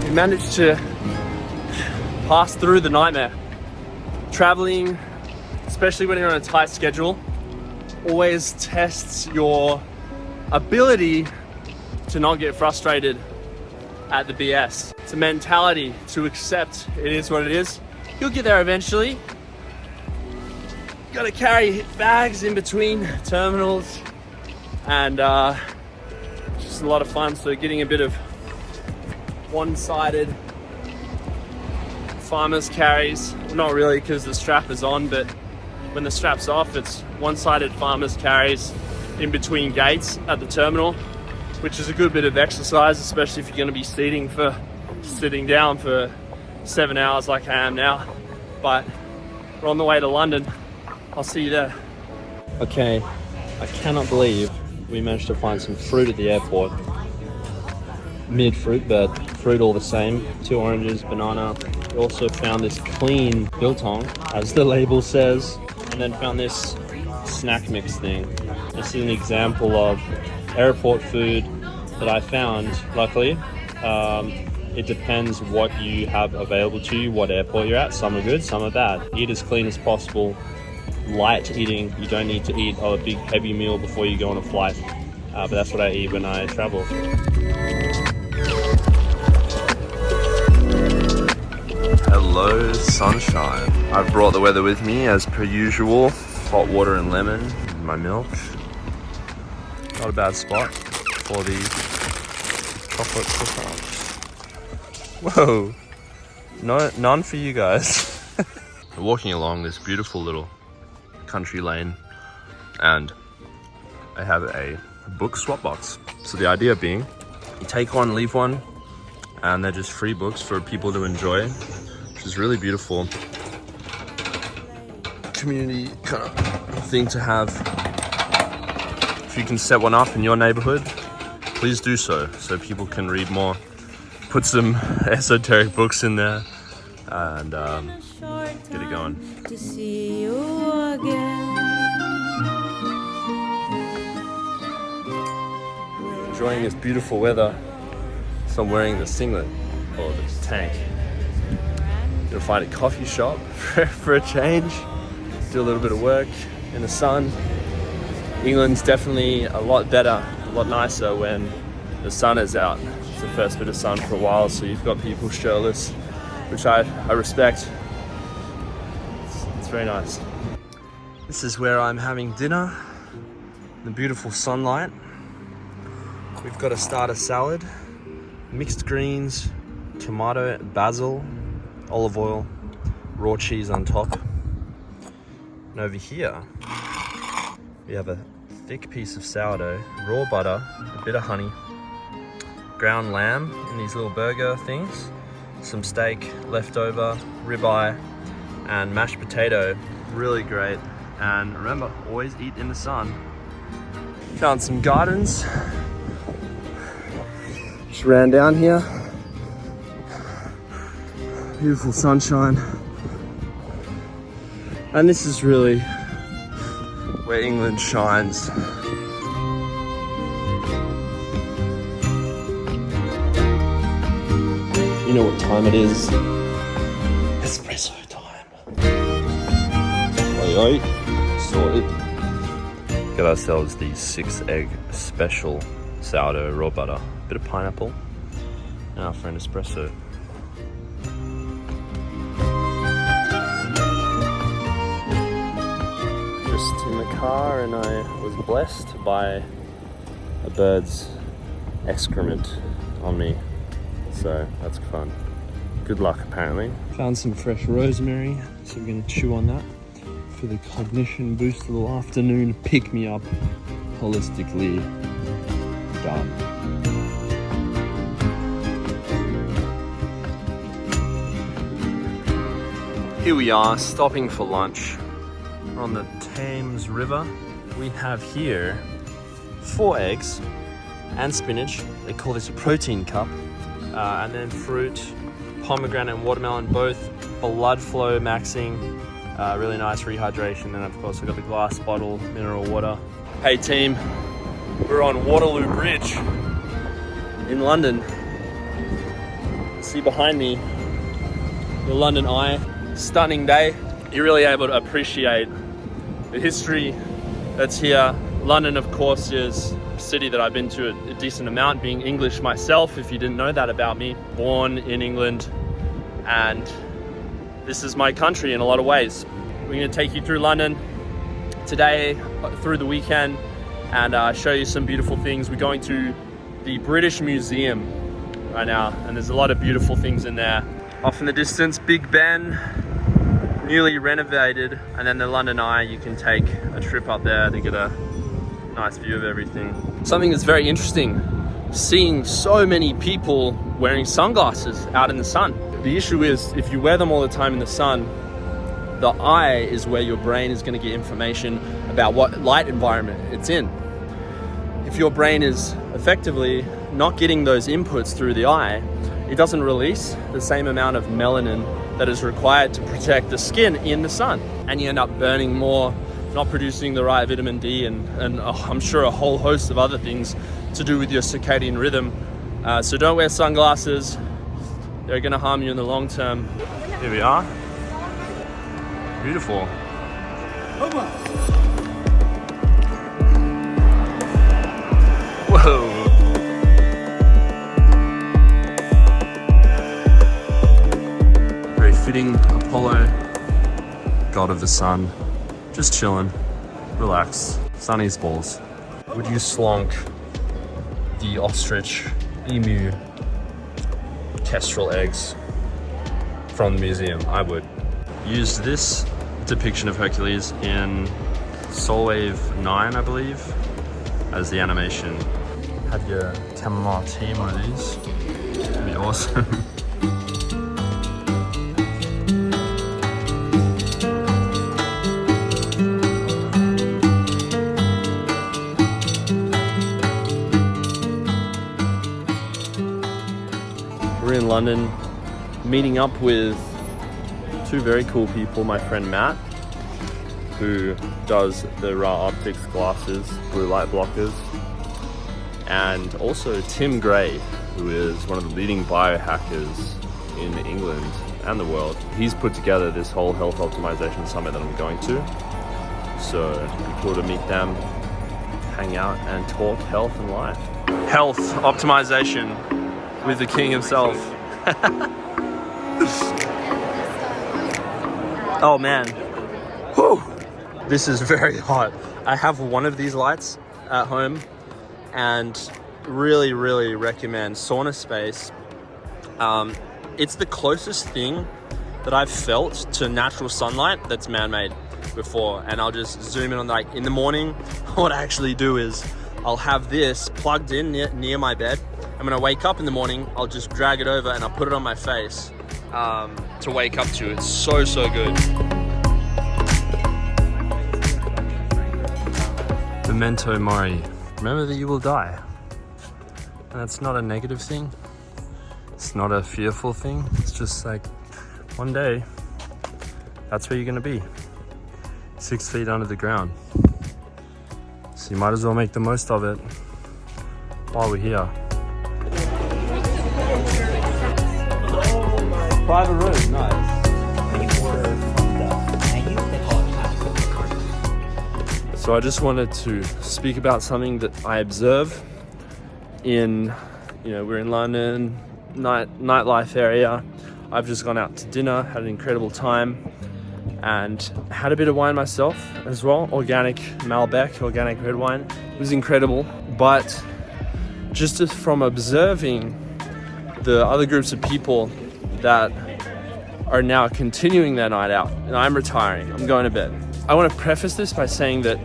we managed to pass through the nightmare. Traveling, especially when you're on a tight schedule, always tests your ability to not get frustrated at the BS. It's a mentality to accept it is what it is. You'll get there eventually. You gotta carry bags in between terminals, and just a lot of fun. So getting a bit of one-sided farmer's carries, not really because the strap is on, but when the strap's off, it's one-sided farmer's carries in between gates at the terminal, which is a good bit of exercise, especially if you're going to be sitting down for 7 hours like I am now. But we're on the way to London. I'll see you there. Okay, I cannot believe we managed to find some fruit at the airport. Mid-fruit, but fruit all the same. 2 oranges, banana. We also found this clean biltong, as the label says, and then found this snack mix thing. This is an example of airport food that I found, luckily. It depends what you have available to you, what airport you're at. Some are good, some are bad. Eat as clean as possible. Light eating. You don't need to eat a big heavy meal before you go on a flight. But that's what I eat when I travel. Hello, sunshine. I've brought the weather with me as per usual. Hot water and lemon in my milk. Not a bad spot for the chocolate croissants. Whoa, no, none for you guys. We're walking along this beautiful little country lane, and I have a book swap box. So the idea being, you take one, leave one, and they're just free books for people to enjoy, which is really beautiful. Community kind of thing to have. If you can set one up in your neighborhood, please do so people can read more. Put some esoteric books in there and get it going. To see you again. Enjoying this beautiful weather, so I'm wearing the singlet or the tank. Gonna find a coffee shop for a change, do a little bit of work in the sun. England's definitely a lot better, a lot nicer when the sun is out. It's the first bit of sun for a while, so you've got people shirtless, which I respect. It's very nice. This is where I'm having dinner, the beautiful sunlight. We've got a starter salad, mixed greens, tomato, basil, olive oil, raw cheese on top. And over here, we have a thick piece of sourdough, raw butter, a bit of honey, ground lamb in these little burger things, some steak left over, ribeye, and mashed potato. Really great. And remember, always eat in the sun. Found some gardens. Just ran down here. Beautiful sunshine. And this is really where England shines. You know what time it is? Espresso time. Oi, oi. Sorted. Get ourselves the 6-egg special sourdough raw butter, bit of pineapple, and our friend espresso. Just in the car, and I was blessed by a bird's excrement on me. So that's fun. Good luck, apparently. Found some fresh rosemary, so we're gonna chew on that for the cognition boost of the afternoon. Pick me up holistically. Done. Here we are, stopping for lunch. We're on the Thames River. We have here 4 eggs and spinach. They call this a protein cup. And then fruit, pomegranate and watermelon, both blood flow maxing, really nice rehydration. And of course, we've got the glass bottle, mineral water. Hey team, we're on Waterloo Bridge in London. see behind me, the London Eye. Stunning day. You're really able to appreciate the history that's here. London, of course, is a city that I've been to a decent amount, being English myself, if you didn't know that about me. Born in England, and this is my country in a lot of ways. We're going to take you through London today, through the weekend, and show you some beautiful things. We're going to the British Museum right now, and there's a lot of beautiful things in there. Off in the distance, Big Ben, newly renovated, and then the London Eye. You can take a trip up there to get a nice view of everything. Something that's very interesting, seeing so many people wearing sunglasses out in the sun. The issue is, if you wear them all the time in the sun, the eye is where your brain is going to get information about what light environment it's in. If your brain is effectively not getting those inputs through the eye, it doesn't release the same amount of melanin that is required to protect the skin in the sun. And you end up burning more, not producing the right vitamin D, and I'm sure a whole host of other things to do with your circadian rhythm. So don't wear sunglasses. They're gonna harm you in the long term. Here we are. Beautiful. Whoa. Very fitting Apollo, god of the sun. Just chilling, relax, sunny's balls. Would you slonk the ostrich, emu, kestrel eggs from the museum? I would. Used this depiction of Hercules in Soulwave 9, I believe, as the animation. Have your chamomile tea, one of these. It'd be awesome. We're in London, meeting up with two very cool people. My friend Matt, who does the Brah Optics glasses, blue light blockers, and also Tim Gray, who is one of the leading biohackers in England and the world. He's put together this whole health optimization summit that I'm going to. So it'd be cool to meet them, hang out and talk health and life. Health optimization with the king himself. Oh man, whew. This is very hot. I have one of these lights at home and really recommend Sauna Space. It's the closest thing that I've felt to natural sunlight that's man-made before. And I'll just zoom in on, like, in the morning, what I actually do is I'll have this plugged in near my bed. And when I wake up in the morning, I'll just drag it over and I'll put it on my face to wake up to. It's so good. Memento mori. Remember that you will die. And that's not a negative thing. It's not a fearful thing. It's just like, one day, that's where you're gonna be. 6 feet under the ground. So you might as well make the most of it while we're here. Private room, nice. So I just wanted to speak about something that I observe in, we're in London, nightlife area. I've just gone out to dinner, had an incredible time, and had a bit of wine myself as well. Organic Malbec, organic red wine. It was incredible. But just from observing the other groups of people that are now continuing their night out, and I'm retiring, I'm going to bed. I want to preface this by saying that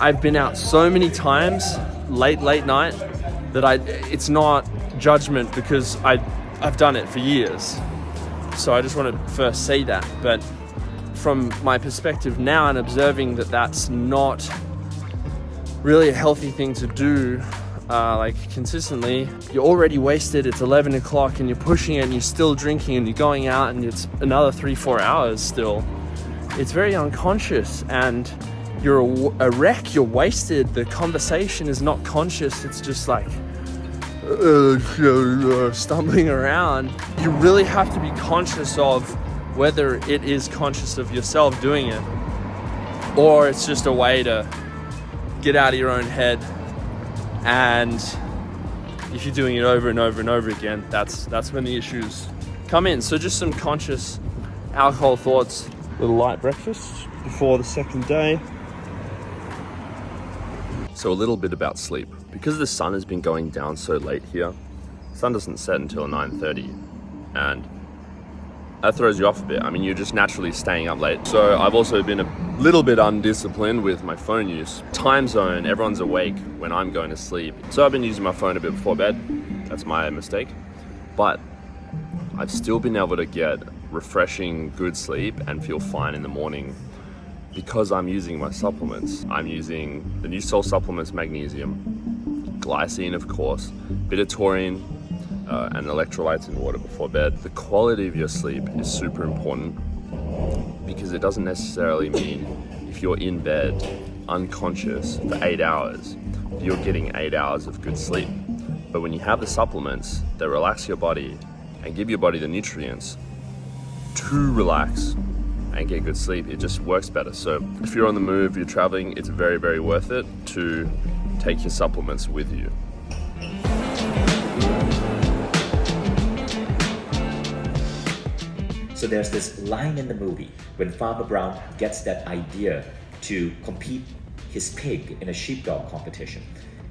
I've been out so many times, late night, that it's not judgment, because I've done it for years. So I just want to first say that. But from my perspective now, and observing that that's not really a healthy thing to do, consistently, you're already wasted. It's 11 o'clock and you're pushing it and you're still drinking and you're going out and it's another 3-4 hours still. It's very unconscious and you're a wreck. You're wasted. The conversation is not conscious. It's just like stumbling around, you really have to be conscious of whether it is conscious of yourself doing it, or it's just a way to get out of your own head. And if you're doing it over and over and over again, that's when the issues come in. So just some conscious alcohol thoughts. Little light breakfast before the second day. So a little bit about sleep. Because the sun has been going down so late here, the sun doesn't set until 9:30, and that throws you off a bit. I mean, you're just naturally staying up late. So I've also been a little bit undisciplined with my phone use. Time zone, everyone's awake when I'm going to sleep. So I've been using my phone a bit before bed. That's my mistake. But I've still been able to get refreshing, good sleep and feel fine in the morning because I'm using my supplements. I'm using the New Soul supplements, magnesium, glycine, of course, bit of taurine, and electrolytes in water before bed. The quality of your sleep is super important because it doesn't necessarily mean if you're in bed unconscious for 8 hours, you're getting 8 hours of good sleep. But when you have the supplements that relax your body and give your body the nutrients to relax and get good sleep, it just works better. So if you're on the move, you're traveling, it's very, very worth it to take your supplements with you. So there's this line in the movie when Farmer Brown gets that idea to compete his pig in a sheepdog competition.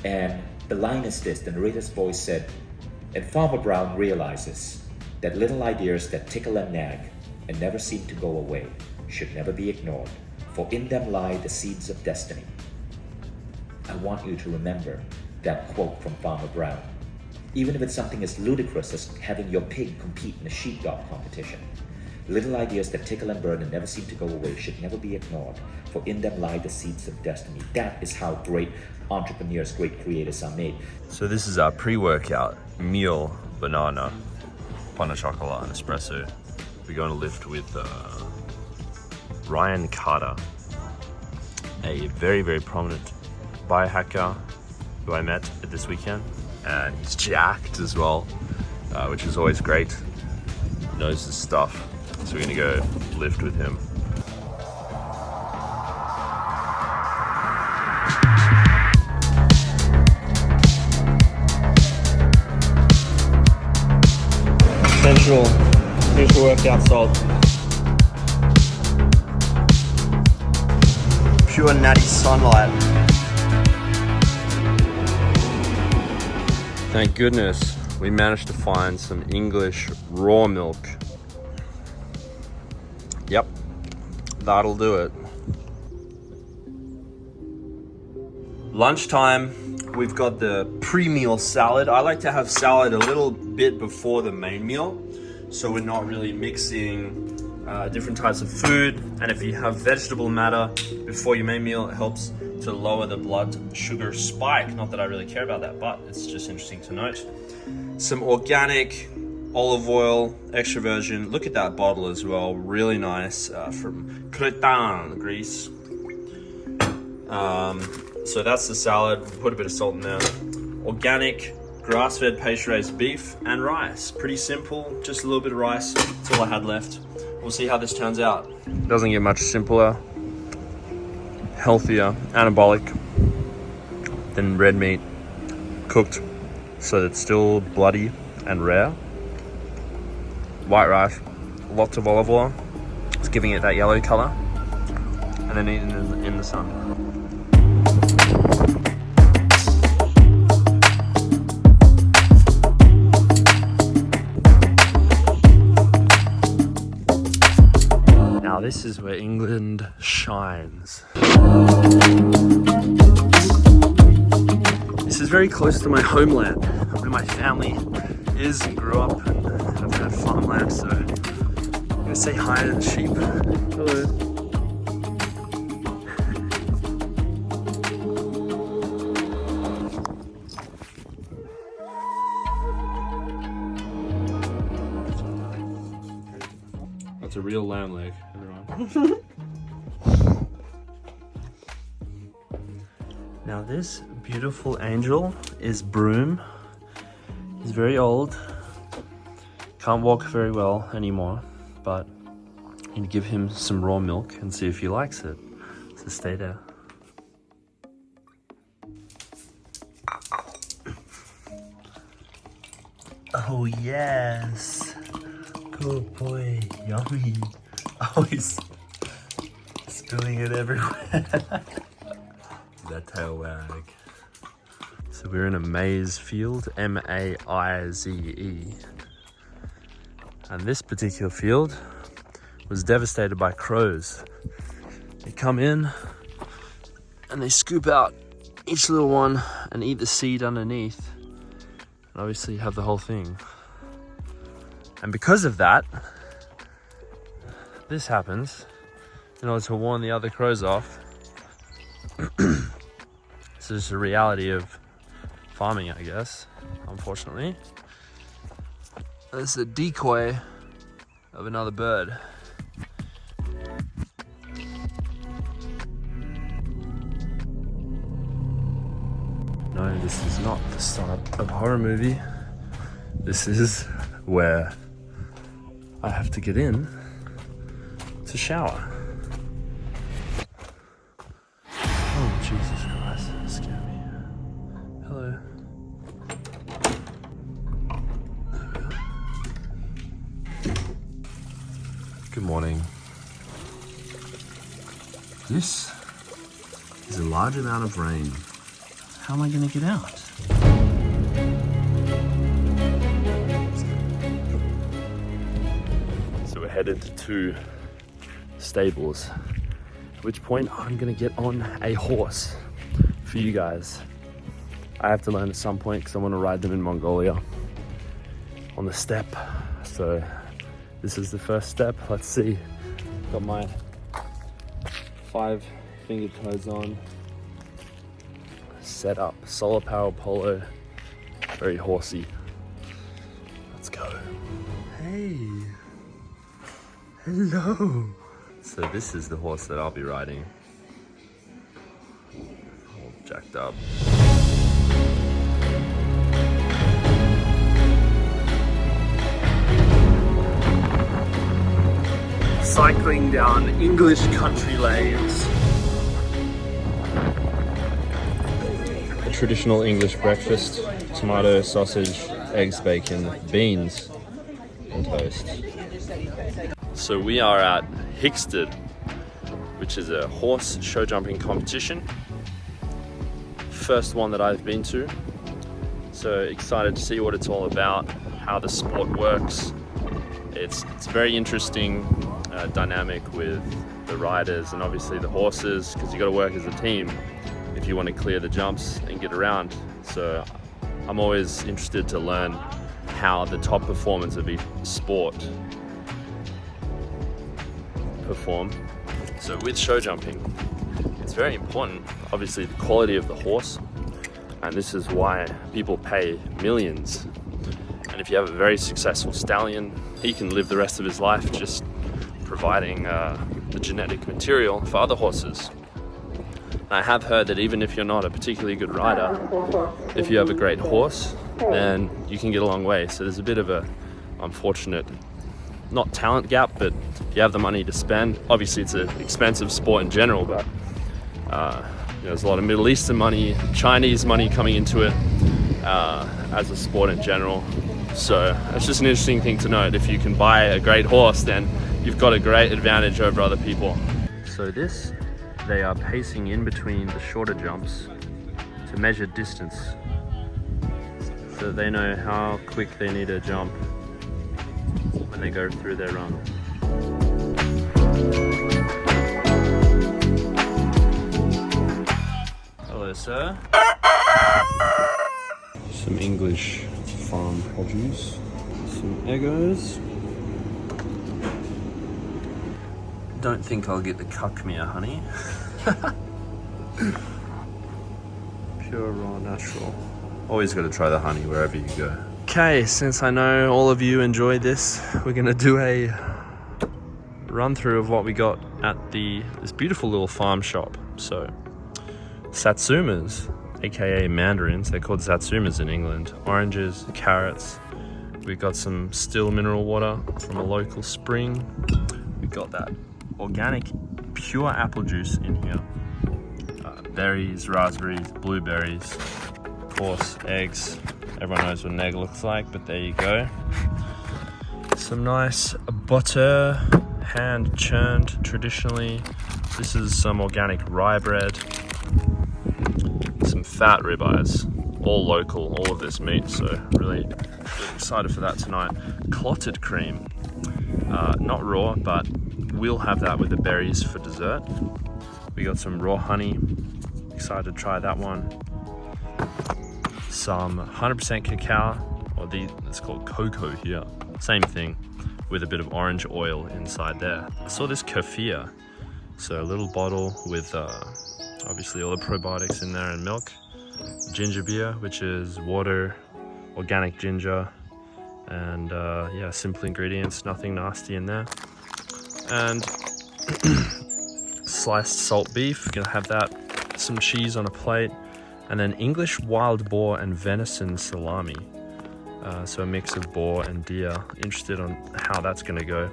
And the line is this, the narrator's voice said, and Farmer Brown realizes that little ideas that tickle and nag and never seem to go away should never be ignored, for in them lie the seeds of destiny. I want you to remember that quote from Farmer Brown. Even if it's something as ludicrous as having your pig compete in a sheepdog competition, little ideas that tickle and burn and never seem to go away should never be ignored, for in them lie the seeds of destiny. That is how great entrepreneurs, great creators are made. So this is our pre-workout meal: banana, pan au chocolat, and espresso. We're going to lift with Ryan Carter, a very, very prominent biohacker who I met this weekend, and he's jacked as well, which is always great. Knows his stuff. So we're gonna go lift with him. Ancestral, here's the workout salt. Pure natty sunlight. Thank goodness we managed to find some English raw milk. Yep, that'll do it. Lunchtime, we've got the pre-meal salad. I like to have salad a little bit before the main meal, so we're not really mixing different types of food. And if you have vegetable matter before your main meal, it helps to lower the blood sugar spike. Not that I really care about that, but it's just interesting to note. Some organic olive oil, extra virgin. Look at that bottle as well, really nice, from Cretin, Greece. So that's the salad. We'll put a bit of salt in there. Organic, grass-fed, pasture-raised beef and rice. Pretty simple, just a little bit of rice. That's all I had left. We'll see how this turns out. Doesn't get much simpler, healthier, anabolic than red meat, cooked so that it's still bloody and rare. White rice, lots of olive oil. It's giving it that yellow color, and then eating in the sun. Now this is where England shines. This is very close to my homeland, where my family is and grew up, and I've had farmland, so I'm gonna say hi to the sheep. Hello. That's a real lamb leg, everyone. Now this beautiful angel is Broom. He's very old, can't walk very well anymore, but I'm gonna give him some raw milk and see if he likes it. So stay there. Oh yes, good boy, yummy. Oh, he's spilling it everywhere. That tail wag. So we're in a maize field, M-A-I-Z-E. And this particular field was devastated by crows. They come in and they scoop out each little one and eat the seed underneath. And obviously you have the whole thing. And because of that, this happens in order to warn the other crows off. This is the reality of farming, I guess, unfortunately. This is a decoy of another bird. No, this is not the start of a horror movie. This is where I have to get in to shower. Oh, Jesus Christ, that scared me. Hello. Good morning. This is a large amount of rain. How am I going to get out? So we're headed to stables, at which point I'm going to get on a horse for you guys. I have to learn at some point because I want to ride them in Mongolia on the steppe. So this is the first step. Let's see. Got my 5-finger toes on. Set up, solar power polo, very horsey. Let's go. Hey, hello. So this is the horse that I'll be riding. All jacked up. Cycling down English country lanes. Traditional English breakfast: tomato, sausage, eggs, bacon, beans, and toast. So we are at Hickstead, which is a horse show jumping competition. First one that I've been to. So excited to see what it's all about, how the sport works. It's very interesting dynamic with the riders and obviously the horses, because you got to work as a team if you want to clear the jumps and get around. So I'm always interested to learn how the top performers of each sport perform. So with show jumping, it's very important, obviously, the quality of the horse, and this is why people pay millions. And if you have a very successful stallion, he can live the rest of his life just providing the genetic material for other horses. I have heard that even if you're not a particularly good rider, if you have a great horse, then you can get a long way. So there's a bit of a unfortunate, not talent gap, but if you have the money to spend, obviously it's an expensive sport in general, but there's a lot of Middle Eastern money, Chinese money coming into it as a sport in general. So it's just an interesting thing to note. If you can buy a great horse, then you've got a great advantage over other people. So they are pacing in between the shorter jumps to measure distance, so they know how quick they need to jump when they go through their run. Hello, sir. Some English farm produce, some Eggos. Don't think I'll get the cuckmere honey. Pure, raw, natural. Always got to try the honey wherever you go. Okay, since I know all of you enjoy this, we're gonna do a run through of what we got at this beautiful little farm shop. So, Satsumas, aka mandarins. They're called satsumas in England. Oranges, carrots. We got some still mineral water from a local spring. We got that organic pure apple juice in here. Berries, raspberries, blueberries, of course eggs. Everyone knows what an egg looks like, but there you go. Some nice butter, hand churned traditionally. This is some organic rye bread. Some fat ribeyes, all local, all of this meat, so really excited for that tonight. Clotted cream, not raw, but we'll have that with the berries for dessert. We got some raw honey, excited to try that one. Some 100% cacao, or it's called cocoa here, same thing, with a bit of orange oil inside there. I saw this kefir, so a little bottle with obviously all the probiotics in there and milk. Ginger beer, which is water, organic ginger, and yeah, simple ingredients, nothing nasty in there. And sliced salt beef, gonna have that, some cheese on a plate, and then English wild boar and venison salami. So a mix of boar and deer. Interested on how that's gonna go.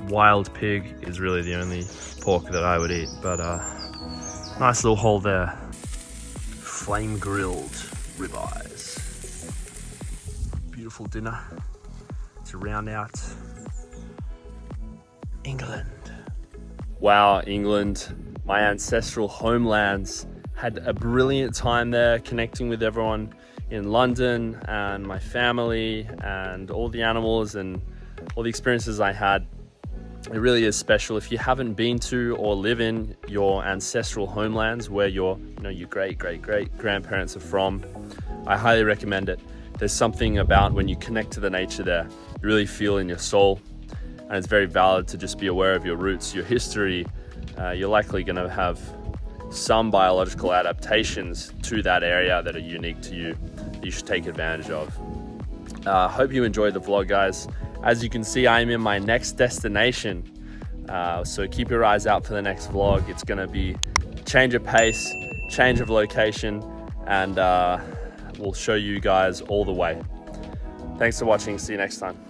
Wild pig is really the only pork that I would eat, but nice little haul there. Flame grilled ribeyes. Beautiful dinner to round out England. Wow, England, my ancestral homelands. Had a brilliant time there, connecting with everyone in London and my family and all the animals and all the experiences I had. It really is special. If you haven't been to or live in your ancestral homelands where your great grandparents are from, I highly recommend it. There's something about when you connect to the nature there, you really feel in your soul, and it's very valid to just be aware of your roots, your history. You're likely going to have some biological adaptations to that area that are unique to you that you should take advantage of. Hope you enjoyed the vlog, guys. As you can see, I'm in my next destination, so keep your eyes out for the next vlog. It's going to be change of pace, change of location, and we'll show you guys all the way. Thanks for watching. See you next time.